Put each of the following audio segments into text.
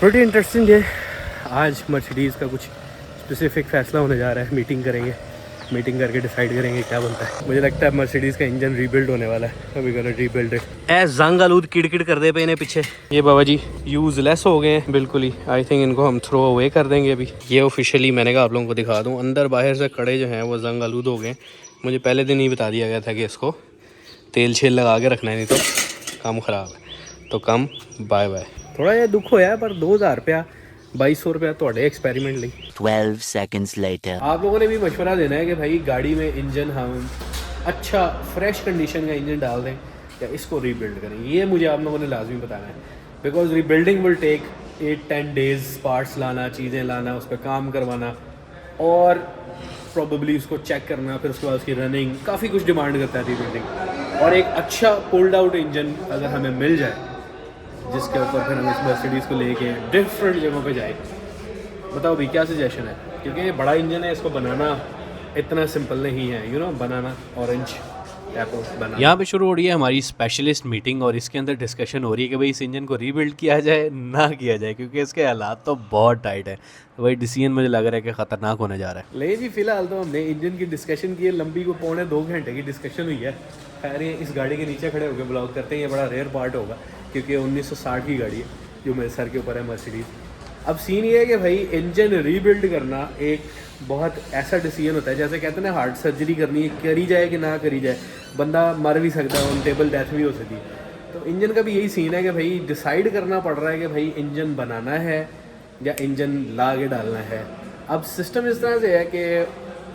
Pretty interesting है। आज Mercedes का कुछ स्पेसिफिक फ़ैसला होने जा रहा है। मीटिंग करेंगे, मीटिंग करके डिसाइड करेंगे क्या बनता है। मुझे लगता है मर्सिडीज़ का इंजन रीबिल्ड होने वाला है। अभी गोना रीबिल्ड इट। ए जंग आलूद किड़किड़ कर दे पे इन्हें पीछे। ये बाबा जी यूज़लेस हो गए हैं बिल्कुल ही। आई थिंक इनको हम थ्रो अवे कर देंगे अभी। ये ऑफिशियली मैंने कहा आप लोगों को दिखा दूँ, अंदर बाहर से कड़े जो हैं वो जंग आलूद हो गए। मुझे पहले दिन ही बता दिया गया था कि इसको तेल छेल लगा के रखना है, नहीं तो काम ख़राब है। तो कम बाय बाय। थोड़ा ये दुख होया पर 2000 रुपया 2200 रुपया थोड़े एक्सपेरिमेंट ली। 12 seconds later. आप लोगों ने भी मशवरा देना है कि भाई गाड़ी में इंजन हम अच्छा फ्रेश कंडीशन का इंजन डाल दें या इसको रीबिल्ड करें। ये मुझे आप लोगों ने लाजमी बताना है, because rebuilding will take 8-10 days. Parts लाना, चीज़ें लाना, उस पर काम करवाना और प्रॉबली उसको चेक करना, फिर उसके बाद उसकी रनिंग, काफ़ी कुछ डिमांड करता है रीबिल्डिंग। और एक अच्छा पुल्ड आउट इंजन अगर हमें मिल जाए जिसके ऊपर फिर हम इस मर्सिडीज़ को लेके डिफरेंट जगहों पे जाए, बताओ भी क्या सजेशन है। क्योंकि ये बड़ा इंजन है, इसको बनाना इतना सिंपल नहीं है, बनाना ऑरेंज एप्पल बनाना। यहाँ पे शुरू हो रही है हमारी स्पेशलिस्ट मीटिंग और इसके अंदर डिस्कशन हो रही है कि भाई इस इंजन को रीबिल्ड किया जाए ना किया जाए, क्योंकि इसके हालात तो बहुत टाइट है। तो वही डिसीजन मुझे लग रहा है कि ख़तरनाक होने जा रहा है। ले जी फिलहाल तो हमने इंजन की डिस्कशन की है, लंबी को 2.25 घंटे की डिस्कशन हुई है। खैर ये इस गाड़ी के नीचे खड़े होकर ब्लॉग करते हैं, ये बड़ा रेयर पार्ट होगा क्योंकि 1960 की गाड़ी है जो मेरे सर के ऊपर है मर्सिडीज़। अब सीन ये है कि भाई इंजन रीबिल्ड करना एक बहुत ऐसा डिसीजन होता है, जैसे कहते हैं ना हार्ट सर्जरी करनी है, करी जाए कि ना करी जाए, बंदा मर भी सकता है, ऑन टेबल डेथ भी हो सकती है। तो इंजन का भी यही सीन है कि भाई डिसाइड करना पड़ रहा है कि भाई इंजन बनाना है या इंजन ला के डालना है। अब सिस्टम इस तरह से है कि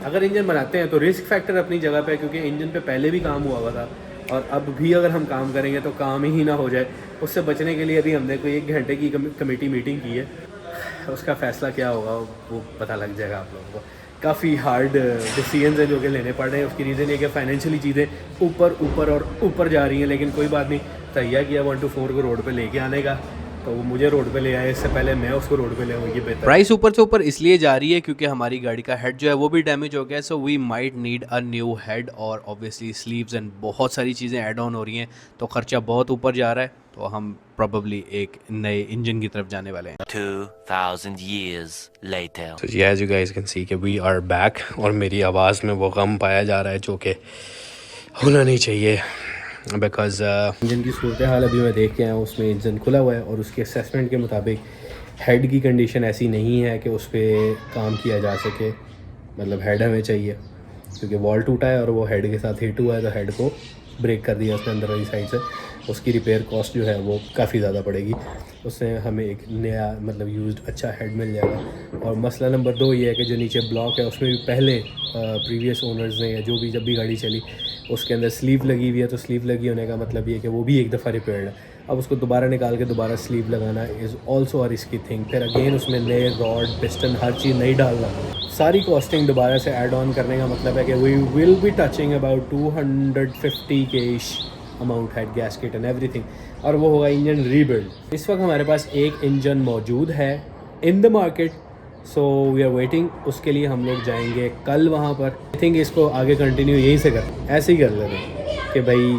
अगर इंजन बनाते हैं तो रिस्क फैक्टर अपनी जगह पे है, क्योंकि इंजन पे पहले भी काम हुआ था और अब भी अगर हम काम करेंगे तो काम ही ना हो जाए। उससे बचने के लिए अभी हमने कोई 1 घंटे की कमेटी मीटिंग की है, उसका फ़ैसला क्या होगा वो पता लग जाएगा आप लोगों को। काफ़ी हार्ड डिसीजंस हैं जो कि लेने पड़ रहे हैं। उसकी रीज़न ये कि फाइनेंशियली चीज़ें ऊपर जा रही हैं, लेकिन कोई बात नहीं, तैयार किया 1 to 4 को रोड पे लेके आने का, तो वो मुझे रोड पे ले आए, इससे पहले मैं उसको रोड पे ले आऊँ, ये बेहतर। प्राइस ऊपर से ऊपर इसलिए जा रही है क्योंकि हमारी गाड़ी का हेड जो है वो भी डैमेज हो गया है, so we might need a new head और ऑब्वियसली स्लीव्स एंड बहुत सारी चीज़ें ऐड ऑन हो रही हैं, तो ख़र्चा बहुत ऊपर जा रहा है। तो हम प्रॉबली एक नए इंजन की तरफ जाने वाले हैं। 2000 years later. So yeah, as you guys can see कि we are back और मेरी आवाज़ में वो गम पाया जा रहा है जो कि होना नहीं चाहिए, बिकॉज इंजन की सूरत हाल अभी मैं देख के आया हूँ, उसमें इंजन खुला हुआ है और उसके असेसमेंट के मुताबिक हेड की कंडीशन ऐसी नहीं है कि उस पर काम किया जा सके। मतलब हेड हमें चाहिए क्योंकि वॉल टूटा है और वो हेड के साथ हिट हुआ है, तो हेड को ब्रेक कर दिया उसने अंदर वाली साइड से। उसकी रिपेयर कॉस्ट जो है वो काफ़ी ज़्यादा पड़ेगी, उससे हमें एक नया मतलब यूज्ड अच्छा हेड मिल जाएगा। और मसला नंबर 2 ये है कि जो नीचे ब्लॉक है उसमें भी पहले प्रीवियस ओनर्स ने या जो भी जब भी गाड़ी चली उसके अंदर स्लीव लगी हुई है, तो स्लीव लगी होने का मतलब ये है कि वो भी एक दफ़ा रिपेयर्ड है। अब उसको दोबारा निकाल के दोबारा स्लीव लगाना is also a risky thing. फिर अगेन उसमें नए रॉड पिस्टन हर चीज़ नहीं डालना, सारी कॉस्टिंग दोबारा से ऐड ऑन करने का मतलब है कि we will be touching about 250 के अमाउंट है, गैस्केट एंड एवरीथिंग, और वो होगा इंजन रीबिल्ड। इस वक्त हमारे पास एक इंजन मौजूद है in the market, so we are waiting. उसके लिए हम लोग जाएंगे कल वहाँ पर। आई थिंक इसको आगे कंटिन्यू यहीं से कर ऐसे ही कर लेते हैं कि भाई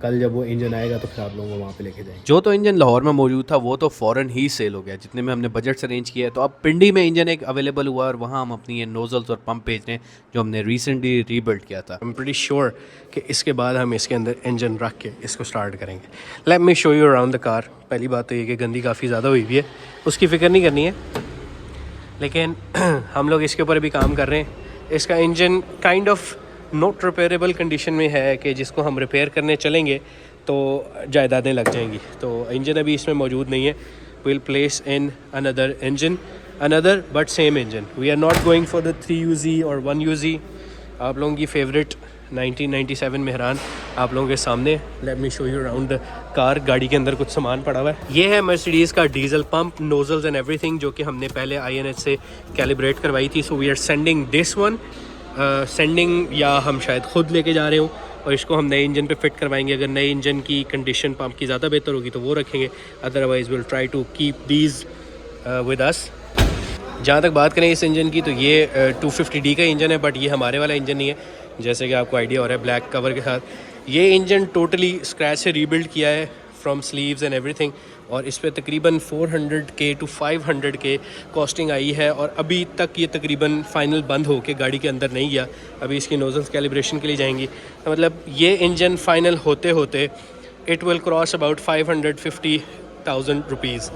कल जब वो इंजन आएगा तो फिर आप लोगों को वहाँ पे लेके जाएंगे। जो तो इंजन लाहौर में मौजूद था वो तो फ़ौरन ही सेल हो गया जितने में हमने बजट से अरेंज किया है। तो अब पिंडी में इंजन एक अवेलेबल हुआ और वहाँ हम अपनी ये नोज़ल्स और पंप भेज रहे हैं जो हमने रिसेंटली रीबिल्ड किया था। आई एम प्रीटी श्योर कि इसके बाद हम इसके अंदर इंजन रख के इसको स्टार्ट करेंगे। Let me show you around the car. पहली बात तो ये कि गंदी काफ़ी ज़्यादा हुई हुई है, उसकी फ़िक्र नहीं करनी है, लेकिन हम लोग इसके ऊपर भी काम कर रहे हैं। इसका engine kind of not repairable condition में है कि जिसको हम रिपेयर करने चलेंगे तो जायदादें लग जाएंगी, तो इंजन अभी इसमें मौजूद नहीं है। Will place in another engine, another but same engine. We are not going for the 3UZ और 1UZ। आप लोगों की फेवरेट 1997 मेहरान आप लोगों के सामने। Let me show you around the car. गाड़ी के अंदर कुछ सामान पड़ा हुआ है। ये है मर्सिडीज़ का diesel pump, nozzles and everything, जो कि हमने पहले INH से कैलिब्रेट करवाई थी। So we are sending this one, sending या हम शायद ख़ुद लेके जा रहे हो, और इसको हम नए इंजन पे फिट करवाएंगे। अगर नए इंजन की कंडीशन पंप की ज़्यादा बेहतर होगी तो वो रखेंगे, otherwise will try to keep these with us. जहाँ तक बात करें इस इंजन की, तो ये 250D का इंजन है, बट ये हमारे वाला इंजन नहीं है, जैसे कि आपको आइडिया हो रहा है ब्लैक कवर के साथ। ये इंजन टोटली स्क्रैच से रीबिल्ड किया है फ्रॉम स्लीव्स एंड एवरीथिंग। और इस पे तकरीबन 400K to 500K कॉस्टिंग आई है और अभी तक ये तकरीबन फ़ाइनल बंद हो के गाड़ी के अंदर नहीं गया। अभी इसकी नोज़ल्स कैलिब्रेशन के लिए जाएंगी, तो मतलब ये इंजन फ़ाइनल होते होते it will cross about 550,000 rupees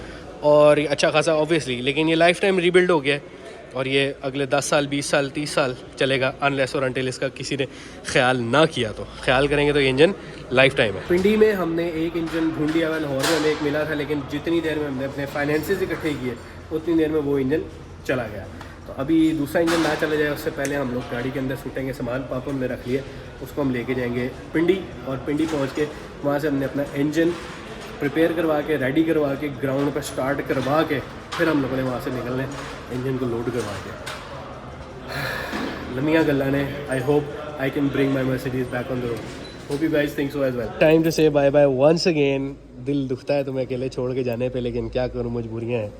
और ये अच्छा खासा ऑब्वियसली, लेकिन ये लाइफ टाइम रीबिल्ड हो गया है और ये अगले 10 साल 20 साल 30 साल चलेगा अनलेस और अनटिल इसका किसी ने ख्याल ना किया। तो ख्याल करेंगे तो ये इंजन लाइफ टाइम है। पिंडी में हमने एक इंजन ढूंढ लिया, लाहौर में हमें एक मिला था, लेकिन जितनी देर में हमने अपने फाइनेंसेस इकट्ठे किए उतनी देर में वो इंजन चला गया। तो अभी दूसरा इंजन ना चला जाए उससे पहले हम लोग गाड़ी के अंदर सूटेंगे सामान। पापा हमने रख लिया, उसको हम लेके जाएंगे पिंडी और पिंडी पहुँच के वहाँ से हमने अपना इंजन प्रिपेयर करवा के रेडी करवा के ग्राउंड पर स्टार्ट करवा के फिर हम लोगों ने वहाँ से निकलने इंजन को लोड करवा के। लम्बियाँ गल्ला ने। I hope I can bring my Mercedes back on the road. Hope you guys think so as well. Time to say bye bye once again. दिल दुखता है तुम्हें अकेले छोड़ के जाने पे, लेकिन क्या करूँ, मजबूरियाँ हैं।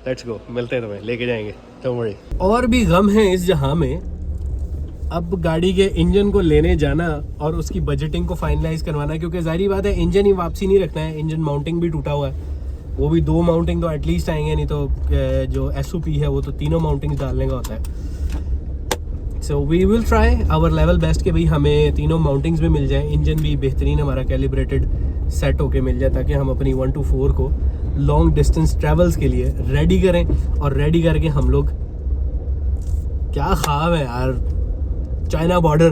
लेट्स गो, मिलते हैं, तुम्हें लेके जाएंगे। Don't worry. और भी गम है इस जहाँ में, अब गाड़ी के इंजन को लेने जाना और उसकी बजटिंग को फाइनलाइज करवाना, क्योंकि जाहिर बात है इंजन ही वापसी नहीं रखना है। इंजन माउंटिंग भी टूटा हुआ है, वो भी 2 माउंटिंग तो एटलीस्ट आएंगे, नहीं तो जो SOP है वो तो 3 माउंटिंग डालने का होता है। So we will try our level best कि भाई हमें 3 माउंटिंग्स में मिल जाए, इंजन भी बेहतरीन हमारा कैलिब्रेटेड सेट होके मिल जाए, ताकि हम अपनी 1 to 4 को लॉन्ग डिस्टेंस ट्रेवल्स के लिए रेडी करें। और रेडी करके हम लोग, क्या ख्वाब है यार, चाइना बॉर्डर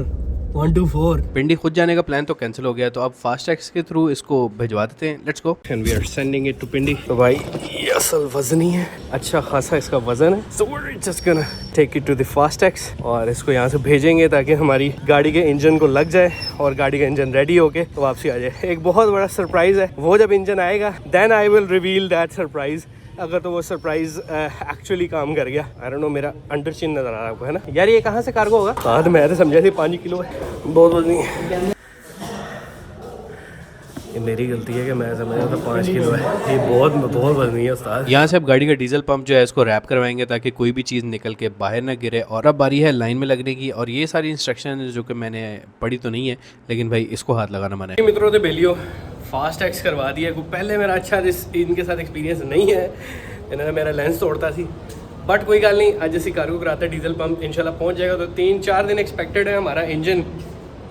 1 to 4। पिंडी खुद जाने का प्लान तो कैंसिल हो गया, तो अब फास्ट टैक्स के थ्रू इसको भिजवा देते हैं। Let's go and we are sending it to Pindi. तो भाई ये असल वजन ही है, अच्छा खासा इसका वजन है। So we are just gonna take it to the fast tax और इसको यहाँ से भेजेंगे ताकि हमारी गाड़ी के इंजन को लग जाए और गाड़ी का इंजन रेडी होके वापसी आ जाए। एक बहुत बड़ा सरप्राइज है, वो जब इंजन आएगा then I will reveal that surprise. अगर तो वो सरप्राइज एक्चुअली काम कर गया। आई डोंट नो, मेरा अंडर चिन नजर आ रहा है आपको, है ना यार? ये कहाँ से कार्गो होगा? हाँ, तो मैं तो समझा थी 5 किलो है, बहुत वजनी है। ये मेरी गलती है कि मैं समझा था 5 किलो है, ये बहुत वजनी है उस्ताद। यहाँ से अब गाड़ी का डीजल पंप जो है इसको रैप करवाएंगे ताकि कोई भी चीज़ निकल के बाहर ना गिरे। और अब बारी है लाइन में लगने की, और ये सारी इंस्ट्रक्शन जो कि मैंने पढ़ी तो नहीं है, लेकिन भाई इसको हाथ लगाना मना है। मित्रों ने बेलियो फास्ट टैक्स करवा दिया। पहले मेरा अच्छा इनके साथ एक्सपीरियंस नहीं है, इन्होंने मेरा लेंस तोड़ता थी, बट कोई गल नहीं, आज जैसी कार्गो कराता है डीजल पंप इंशाल्लाह पहुंच जाएगा। तो 3-4 दिन एक्सपेक्टेड है हमारा engine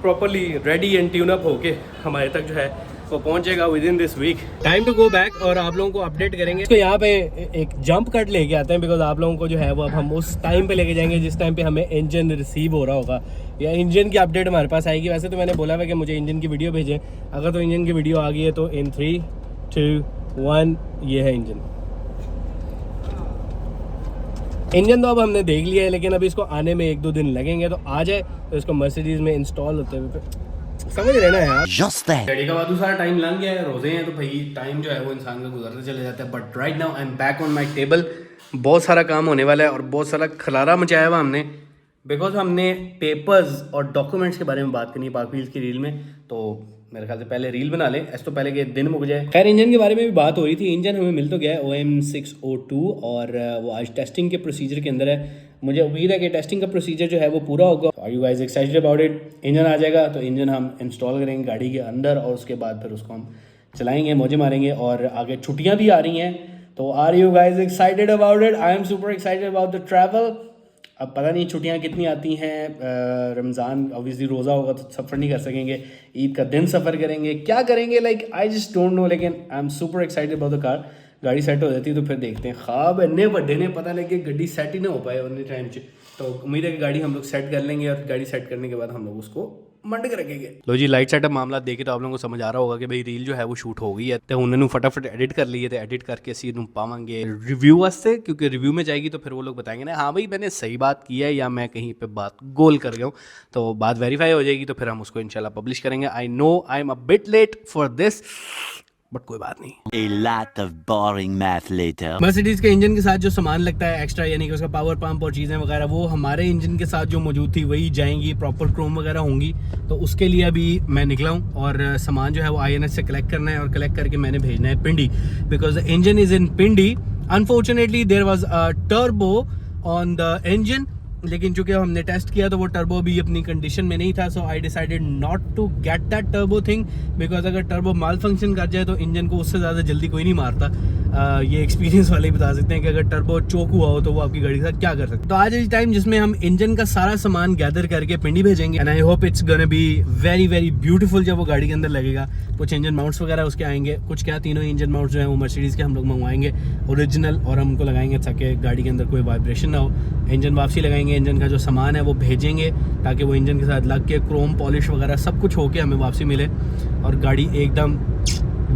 properly ready and tune up होके हमारे तक जो है वो पहुंच जाएगा within this week. Time to go back और आप लोगों को अपडेट करेंगे। तो यहाँ पे एक जंप कट लेके आते हैं, बिकॉज आप लोगों को जो है वो अब हम उस टाइम पे लेके जाएंगे जिस टाइम पे हमें इंजन रिसीव हो रहा होगा, या इंजन की अपडेट हमारे पास आएगी। वैसे तो मैंने बोला हुआ कि मुझे इंजन की वीडियो भेजें, अगर तो इंजन की वीडियो आ गई है तो इन 3, 2, 1 ये है इंजन। इंजन तो अब हमने देख लिया है, लेकिन अभी इसको आने में 1-2 दिन लगेंगे। तो आ जाए तो इसको मर्सिडीज में इंस्टॉल होते हुए समझ रहे ना यार। गाड़ी का बाद सारा टाइम लग गया है, रोजे हैं तो भाई टाइम जो है वो इंसान का गुजरते चले जाता है। But right now I am back on my table. बहुत सारा काम होने वाला है और बहुत सारा खलारा मचाया हुआ हमने, बिकॉज हमने पेपर्स और डॉक्यूमेंट्स के बारे में बात करनी है पाक व्हील्स की रील में। तो मेरे ख्याल से पहले रील बना लें, ऐसे तो पहले के दिन मुक जाए। खैर इंजन के बारे में भी बात हो रही थी। इंजन हमें मिल तो गया है OM602 और वो आज टेस्टिंग के प्रोसीजर के अंदर है। मुझे उम्मीद है कि टेस्टिंग का प्रोसीजर जो है वो पूरा होगा। Are you guys excited about it? Engine आ जाएगा तो इंजन हम इंस्टॉल करेंगे गाड़ी के अंदर और उसके बाद फिर उसको हम चलाएंगे, मौजे मारेंगे। और आगे छुट्टियाँ भी आ रही हैं, तो are you guys excited about it? I am super excited about the travel. अब पता नहीं छुट्टियाँ कितनी आती हैं। रमज़ान ऑब्वियसली रोज़ा होगा तो सफ़र नहीं कर सकेंगे, ईद का दिन सफ़र करेंगे, क्या करेंगे, like I just don't know. लेकिन I am super excited about the car. गाड़ी सेट हो जाती है तो फिर देखते हैं। ख्वाब इन्ने बड़े ने, पता लगे गड्डी सेट ही ना हो पाए उन्हें टाइम से। तो उम्मीद है कि गाड़ी हम लोग सेट कर लेंगे और गाड़ी सेट करने के बाद हम लोग उसको मंड के रखेंगे। लो जी, लाइट सेटअप मामला देखे तो आप लोगों को समझ आ रहा होगा कि भाई रील जो है वो शूट हो गई है, तो उन्होंने फटाफट एडिट कर ली है। तो एडिट करके असी पावांगे रिव्यू वास्ते, क्योंकि रिव्यू में जाएगी तो फिर वो लोग बताएंगे ना हाँ भाई मैंने सही बात की है या मैं कहीं पे बात गोल कर गया हूँ। तो बात वेरीफाई हो जाएगी तो फिर हम उसको इंशाल्लाह पब्लिश करेंगे। I know I am a bit late for this, but कोई बात नहीं। A lot of boring math later. Mercedes के इंजन के साथ जो सामान लगता है एक्स्ट्रा, यानी कि उसका पावर पंप और चीज़ें वगैरह, वो हमारे इंजन के साथ जो मौजूद थी वही जाएंगी। प्रॉपर क्रोम वगैरह होंगी, तो उसके लिए अभी मैं निकला हूँ और सामान जो है वो INS से कलेक्ट करना है और कलेक्ट करके मैंने भेजना है Pindi, because the engine is in Pindi. Unfortunately there was a turbo on the engine लेकिन चूंकि हमने टेस्ट किया तो वो टर्बो भी अपनी कंडीशन में नहीं था, so I decided not to get that turbo thing, because अगर टर्बो माल फंक्शन कर जाए तो इंजन को उससे ज़्यादा जल्दी कोई नहीं मारता। ये एक्सपीरियंस वाले ही बता सकते हैं कि अगर टर्बो चोक हुआ हो तो वो आपकी गाड़ी के साथ क्या कर सकते। तो आज इस टाइम जिसमें हम इंजन का सारा सामान गैदर करके पिंडी भेजेंगे, and I hope it's gonna be very very beautiful जब वो गाड़ी के अंदर लगेगा। कुछ इंजन माउंट्स वगैरह उसके आएंगे, कुछ क्या तीनों इंजन माउंट्स जो है वो मर्सिडीज़ के हम लोग मंगवाएंगे ओरिजिनल, और हम उनको लगाएंगे ताकि गाड़ी के अंदर कोई वाइब्रेशन ना हो। इंजन वापसी लगाएंगे, इंजन का जो सामान है वो भेजेंगे ताकि वो इंजन के साथ लग के क्रोम पॉलिश वगैरह सब कुछ होके हमें वापसी मिले और गाड़ी एकदम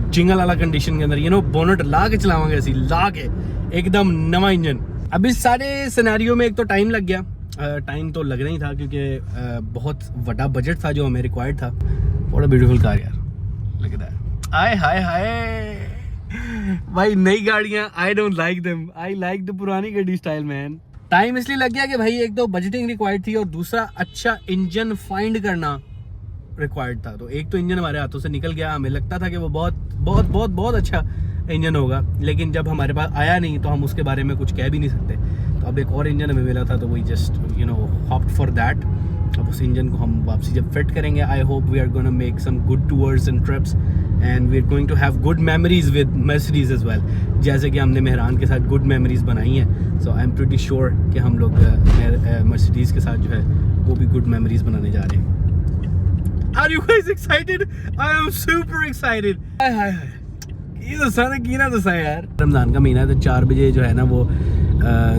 जिंगल वाला कंडीशन के अंदर, यू नो, बोनट ला के चलावांगे, ऐसी ला के एकदम नवा इंजन। अब इस सारे सिनेरियो में एक तो टाइम लग गया, टाइम तो लगना ही था क्योंकि बहुत बड़ा बजट था जो हमें रिक्वायर्ड था। व्हाट अ ब्यूटीफुल कार यार, लुक एट दैट। आय हाय हाय भाई, नई गाड़ियां I don't like them, I like the पुरानी गाड़ी स्टाइल मैन। टाइम इसलिए लग गया कि भाई एक तो बजटिंग रिक्वायर्ड थी और दूसरा अच्छा इंजन फाइंड करना रिक्वायर्ड था। तो एक तो इंजन हमारे हाथों से निकल गया, हमें लगता था कि वो बहुत बहुत बहुत बहुत अच्छा इंजन होगा, लेकिन जब हमारे पास आया नहीं तो हम उसके बारे में कुछ कह भी नहीं सकते। तो अब एक और इंजन हमें मिला था तो वही just you know hopped for that. अब उस इंजन को हम वापसी जब फिट करेंगे, I hope we are gonna make some good tours and trips and we are going to have good memories with Mercedes as well, जैसे कि हमने मेहरान के साथ गुड मेमोरीज बनाई हैं। सो आई एम प्रीटी श्योर कि हम लोग मर्सिडीज़ के साथ जो है वो भी गुड मेमोरीज बनाने जा रहे हैं। Are you guys excited? I am super excited. ये तो सारा कीना तो सा यार। रमज़ान का महीना तो 4 बजे जो है ना वो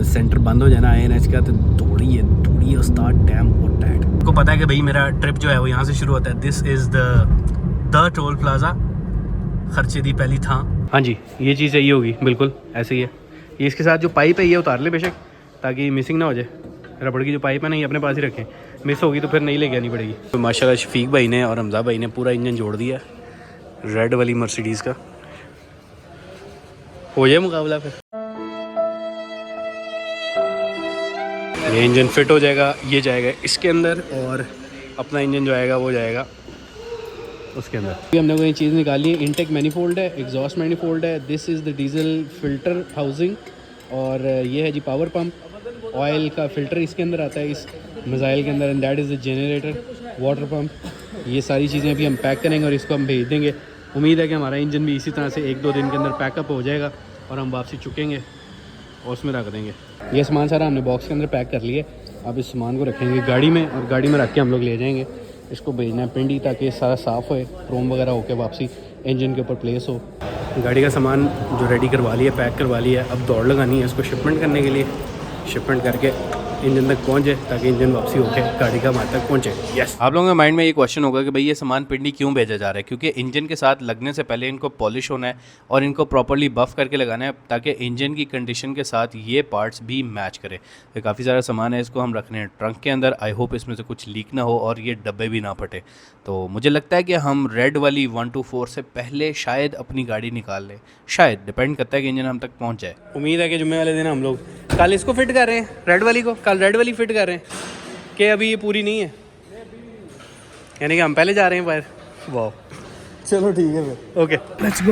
सेंटर बंद हो जाना INH का, तो दौड़िए उस्ताद, डैम और टैट। आपको पता है कि भाई मेरा ट्रिप जो है वो यहाँ से शुरू होता है। This is the toll plaza, खर्चे दी पहली था। हाँ जी, ये चीज़ यही होगी, बिल्कुल ऐसे ही है। ये इसके साथ जो पाइप है ये उतार ले बेशक, ताकि मिसिंग ना हो जाए। रबड़ की जो पाइप है ना ये अपने पास ही रखें, मिस होगी तो फिर नहीं लेके आनी पड़ेगी। तो माशाल्लाह शफीक भाई ने और हमजा भाई ने पूरा इंजन जोड़ दिया रेड वाली मर्सिडीज़ का। हो जाए मुकाबला फिर। ये इंजन फिट हो जाएगा, ये जाएगा इसके अंदर और अपना इंजन जो आएगा वो जाएगा उसके अंदर। अभी हमने कोई चीज़ निकाली है, इनटेक मैनीफोल्ड है, एग्जॉस्ट मैनीफोल्ड है, this is the diesel filter housing, और ये है जी पावर पम्प, ऑयल का फ़िल्टर इसके अंदर आता है इस मिसाइल के अंदर, and that is the generator, water pump. ये सारी चीज़ें अभी हम पैक करेंगे और इसको हम भेज देंगे। उम्मीद है कि हमारा इंजन भी इसी तरह से 1-2 दिन के अंदर पैकअप हो जाएगा और हम वापसी चुकेंगे और उसमें रख देंगे। ये सामान सारा हमने बॉक्स के अंदर पैक कर लिया। अब इस सामान को रखेंगे गाड़ी में और गाड़ी में रख के हम लोग ले जाएंगे। इसको भेजना है पिंडी ताकि सारा साफ़ हो, क्रोम वगैरह होकर वापसी इंजन के ऊपर प्लेस हो। गाड़ी का सामान जो रेडी करवा लिया, पैक करवा लिया, अब दौड़ लगानी है इसको शिपमेंट करने के लिए। शिपमेंट करके इंजन तक पहुंचे ताकि इंजन वापसी होके गाड़ी का हमारे तक पहुंचे। यस। आप लोगों के माइंड में ये क्वेश्चन होगा कि भाई ये सामान पिंडी क्यों भेजा जा रहा है, क्योंकि इंजन के साथ लगने से पहले इनको पॉलिश होना है और इनको प्रॉपर्ली बफ़ करके लगाना है ताकि इंजन की कंडीशन के साथ ये पार्ट्स भी मैच करें। तो काफ़ी सारा सामान है, इसको हम रखने हैं ट्रंक के अंदर। आई होप इसमें से कुछ लीक ना हो और ये डब्बे भी ना फटे। तो मुझे लगता है कि हम रेड वाली 124 से पहले शायद अपनी गाड़ी निकाल लें, शायद, डिपेंड करता है कि इंजन हम तक पहुँच जाए। उम्मीद है कि जुम्मे वाले दिन हम लोग कल इसको फिट कर रहे हैं, रेड वाली को कल रेड वाली फिट कर रहे हैं कि अभी ये पूरी नहीं है, यानी कि हम पहले जा रहे हैं बाहर। वाह, चलो ठीक है फिर, ओके लेट्स गो।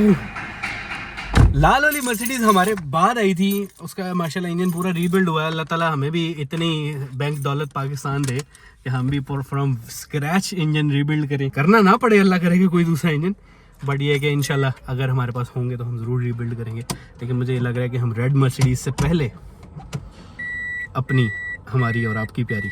लाल वाली मर्सिडीज़ हमारे बाद आई थी, उसका माशाल्लाह इंजन पूरा रीबिल्ड हुआ है। अल्लाह ताला हमें भी इतनी बैंक दौलत पाकिस्तान दे कि हम भी फ्रॉम स्क्रैच इंजन रीबिल्ड करें, करना ना पड़े, अल्लाह करे कि कोई दूसरा इंजन। बट ये है कि इंशाल्लाह अगर हमारे पास होंगे तो हम ज़रूर रीबिल्ड करेंगे। लेकिन मुझे ये लग रहा है कि हम रेड मर्सिडीज़ से पहले अपनी, हमारी और आपकी प्यारी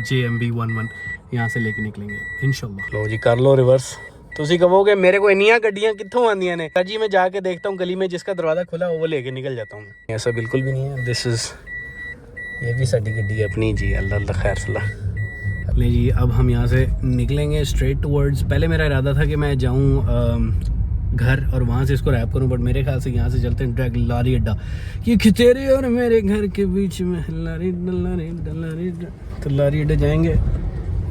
JMB 11 यहाँ से लेके निकलेंगे इंशाल्लाह। लो जी, कर लो रिवर्स। तुसी कहोगे मेरे को इन्नियां गड्डियां कित्थों आंदियां ने? जी मैं जाके देखता हूँ गली में जिसका दरवाज़ा खुला हो वो लेके निकल जाता हूँ। ऐसा बिल्कुल भी नहीं है। दिस इज़, ये भी साड़ी गड्डी है अपनी जी। अल्लाह खैर सलाह। ले जी, अब हम यहाँ से निकलेंगे स्ट्रेट टूवर्ड्स। पहले मेरा इरादा था कि मैं जाऊँ घर और वहाँ से इसको रैप करूँ, बट मेरे ख्याल से यहाँ से चलते हैं डायरेक्ट लारी अड्डा। ये खिचेरे और मेरे घर के बीच में लारी तो लारी अड्डा जाएंगे,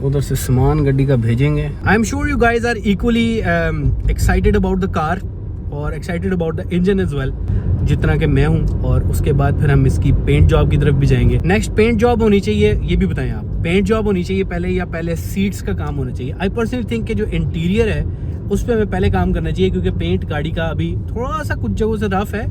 उधर से सामान गड्डी का भेजेंगे। I am sure you guys are equally excited about the car और excited about the engine as well, जितना कि मैं हूँ। और उसके बाद फिर हम इसकी पेंट जॉब की तरफ भी जाएंगे। नेक्स्ट पेंट जॉब होनी चाहिए, ये भी बताएं आप, पेंट जॉब होनी चाहिए पहले या पहले सीट्स का काम होना चाहिए? आई पर्सनली थिंक कि जो इंटीरियर है उस पर हमें पहले काम करना चाहिए, क्योंकि पेंट गाड़ी का अभी थोड़ा सा कुछ जगहों से रफ है,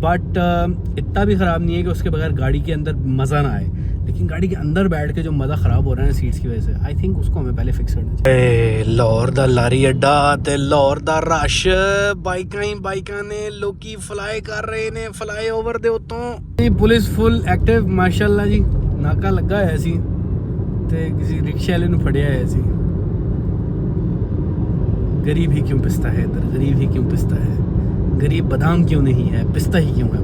बट इतना भी ख़राब नहीं है कि उसके बगैर गाड़ी के अंदर मज़ा ना आए। लेकिन गाड़ी के अंदर बैठ के जो मज़ा ख़राब हो रहा है सीट्स की वजह से, आई थिंक उसको हमें पहले फिक्स करना चाहिए। लाहौर दा लारी अड्डा ते लाहौर दा रश, बाइकां ने लोकी फ्लाई कर रहे ने फ्लाई ओवर दे उत्तों। पुलिस फुल एक्टिव माशाल्लाह जी, नाका लगा है सी ते किसी रिक्शे वाले नूं फड़िया है सी। गरीब ही क्यों पिसता है इधर, गरीब ही क्यों पिसता है, गरीब बादाम क्यों नहीं है, पिस्ता ही क्यों है।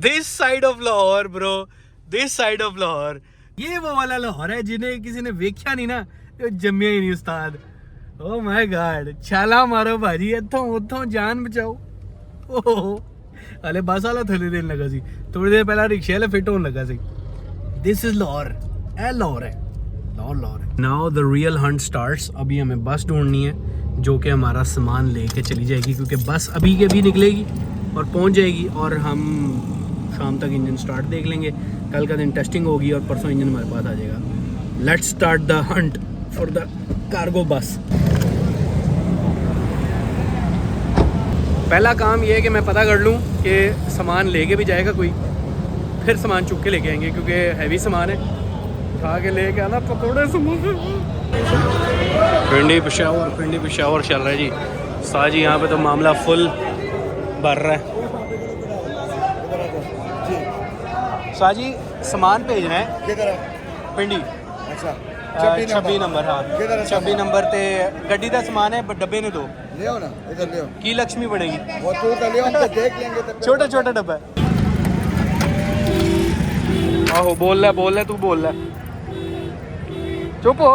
This side of Lahore bro, this side of Lahore, ये वो वाला लाहौर है जिन्हें किसी ने वेख्या नहीं ना, जम्मिया ही नहीं उस्ताद। ओ माय गॉड, छाला मारो भाजी इत्थों उत्थों जान बचाओ। ओहो हले बस वाला थले देन लगा सी, थोड़ी देर पहला रिक्शे वाला फिट होने लगा सी। दिस इज लाहौर, ए लाहौर है, लाहौर है। Now the real Hunt starts. अभी हमें बस ढूंढनी है जो कि हमारा सामान लेके चली जाएगी, क्योंकि बस अभी के अभी निकलेगी और पहुंच जाएगी, और हम शाम तक इंजन स्टार्ट देख लेंगे। कल का दिन टेस्टिंग होगी और परसों इंजन हमारे पास आ जाएगा। Let's start the Hunt for the cargo बस। पहला काम ये है कि मैं पता कर लूँ कि सामान लेके भी जाएगा कोई, फिर सामान चुक के लेके आएंगे, क्योंकि हैवी सामान है, उठा के लेके आना पकौड़े समोसे। पिंडी पेशावर चल रहा है जी। साजी यहाँ पे तो मामला फुल भर रहा है। साजी सामान भेजना है पिंडी, अच्छा 26 नंबर, हाँ 26 नंबर ते गड्डी का सामान है, डब्बे ने दो ले आओ ना, इधर ले आओ। की लक्ष्मी पड़ेगी, वो तू तो ले आओ, हम तो देख लेंगे तब। छोटा छोटा डब्बा है। आहो बोल रहा तू बोल रहा, चुप हो।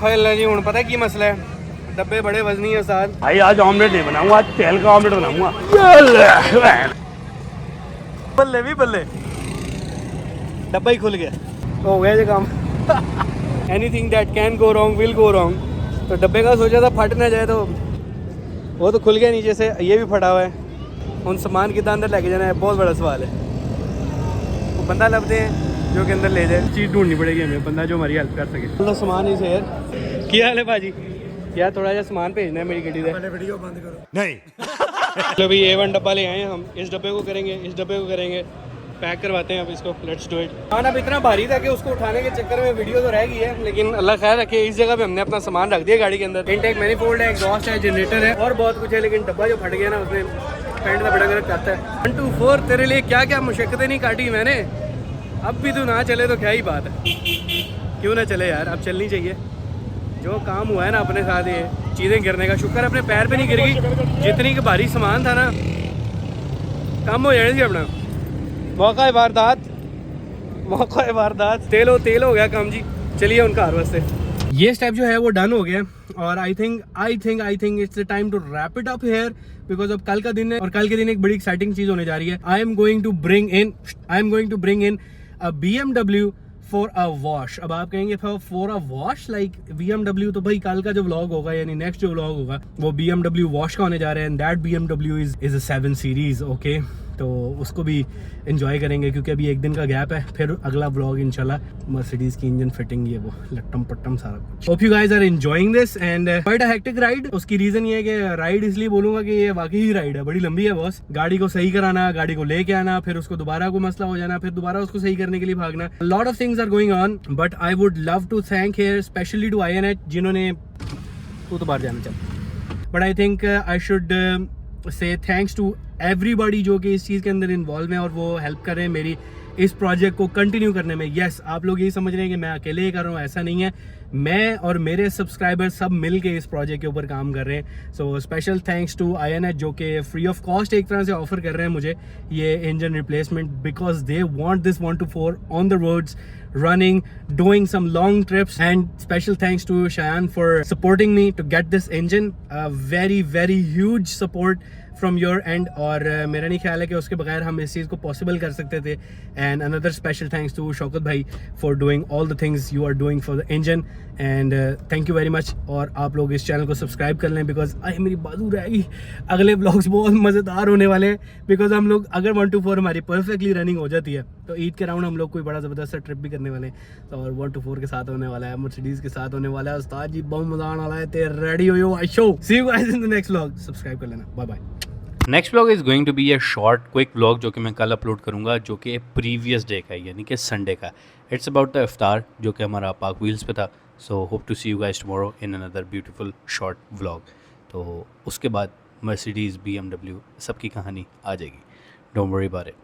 खैर जी, हूँ पता है की मसला है, डब्बे बड़े वजनी है साथ। भाई आज ऑमलेट नहीं बनाऊंगा, आज तेल का ऑमलेट बनाऊंगा। बल्ले भी बल्ले, डब्बा ही खुल गया, हो गया ये काम। Anything that can go wrong will go wrong. तो डब्बे का सोचा था फट ना जाए, तो वो तो खुल गया नीचे से, ये भी फटा हुआ है। उन सामान कितना अंदर लेके जाना है बहुत बड़ा सवाल है। वो बंदा लभते हैं जो कि अंदर ले जाए, चीज़ ढूंढनी पड़ेगी हमें, बंदा जो हमारी हेल्प कर सके। मतलब सामान इस यार क्या हाल है भाजी, यार थोड़ा सा सामान भेजना है मेरी गड्डी से। वीडियो बंद करो। नहीं चलो भाई, A1 डब्बा ले आए हैं हम। इस डब्बे को करेंगे, इस डब्बे को करेंगे, पैक करवाते हैं अब इसको। Let's do it. सामान अब इतना भारी था कि उसको उठाने के चक्कर में वीडियो तो रह गई है, लेकिन अल्लाह खैर रखे, इस जगह पे हमने अपना सामान रख दिया गाड़ी के अंदर। इनटेक मैनिफोल्ड है, एग्जॉस्ट है, जनरेटर है और बहुत कुछ है, लेकिन डब्बा जो फट गया ना उसने पैंट का बड़ा गलत करता है। 1 2 4 तेरे लिए क्या क्या मुशक्कतें नहीं काटी मैंने, अब भी तू ना चले तो क्या ही बात है। क्यों ना चले यार, अब चलनी चाहिए। जो काम हुआ है ना अपने साथ, ये चीज़ें गिरने का शुक्र अपने पैर पे नहीं गिर गई। जितनी का भारी सामान था ना, कम हो जाने थी अपना। मौका है वारदात, मौका है वारदात। तेल हो गया काम जी। चलिए उनका हर वास्ते ये स्टेप जो है वो डन हो गया, और I think it's the time to wrap it up here, because अब कल का दिन है और कल के दिन एक बड़ी एक्साइटिंग चीज़ होने जा रही है। I am going to bring in a BMW for a wash. अब आप कहेंगे for a wash like BMW, तो भाई कल का जो व्लॉग होगा यानी नेक्स्ट जो व्लॉग होगा वो BMW वॉश का होने जा रहा है। And that BMW is a 7 series, okay. तो उसको भी एंजॉय करेंगे, क्योंकि अभी एक दिन का गैप है, फिर अगला व्लॉग इंशाल्लाह मर्सिडीज की इंजन फिटिंग, ये वो लट्टम पट्टम सारा कुछ। Hope you guys are enjoying this and quite a hectic ride. उसकी रीजन ये है कि राइड इसलिए बोलूंगा कि ये वाकई ही राइड है, बड़ी लंबी है बॉस। गाड़ी को सही कराना, गाड़ी को लेके आना, फिर उसको दोबारा कोई मसला हो जाना, फिर दोबारा उसको सही करने के लिए भागना। Lot of things are going on, but I would love to thank here specially to INH, जिन्होंने तू तो बाहर जाना चाहता, but I think I should say thanks to everybody जो कि इस चीज़ के अंदर इन्वॉल्व है और वो हेल्प कर रहे हैं मेरी इस प्रोजेक्ट को कंटिन्यू करने में। यस, आप लोग यही समझ रहे हैं कि मैं अकेले ही कर रहा हूँ, ऐसा नहीं है। मैं और मेरे सब्सक्राइबर सब मिल के इस प्रोजेक्ट के ऊपर काम कर रहे हैं। So special thanks to INH जो कि फ्री ऑफ कॉस्ट एक तरह से ऑफर कर रहे हैं मुझे ये engine replacement, because they want this 1 to 4 on the roads, running, doing some long trips. And special thanks to Shayan for supporting me to get this engine. A very huge support from your end, और मेरा नहीं ख्याल है कि उसके बगैर हम इस चीज़ को पॉसिबल कर सकते थे। And another special thanks to Shaukat भाई for doing all the things you are doing for the engine, and thank you very much. और आप लोग इस चैनल को सब्सक्राइब कर लें, बिकॉज आई मेरी बाजू रहेगी। अगले ब्लॉग्स बहुत मज़ेदार होने वाले हैं, बिकॉज हम लोग अगर 1 to 4 हमारी परफेक्टली रनिंग हो जाती है तो ईद के राउंड हम लोग कोई बड़ा ज़बरदस्त ट्रिप भी करने वाले हैं। तो और 1 to 4 के साथ होने वाला है, मर्सिडीज़ के साथ होने वाला है। उस्ताद जी बहुत मज़ा आने वाला है, ते रेडी हो यो आई शो। See you guys in the next vlog. Subscribe कर लेना, bye bye. Next vlog is going to be a short quick vlog जो कि मैं कल अपलोड करूँगा, जो कि प्रीवियस डे का है, यानी कि संडे का. इट्स अबाउट द इफ्तार जो कि हमारा पाक व्हील्स पे था. So hope to see you guys tomorrow in another beautiful short vlog. तो उसके बाद मर्सिडीज़ BMW सबकी कहानी आ जाएगी. Don't worry about it.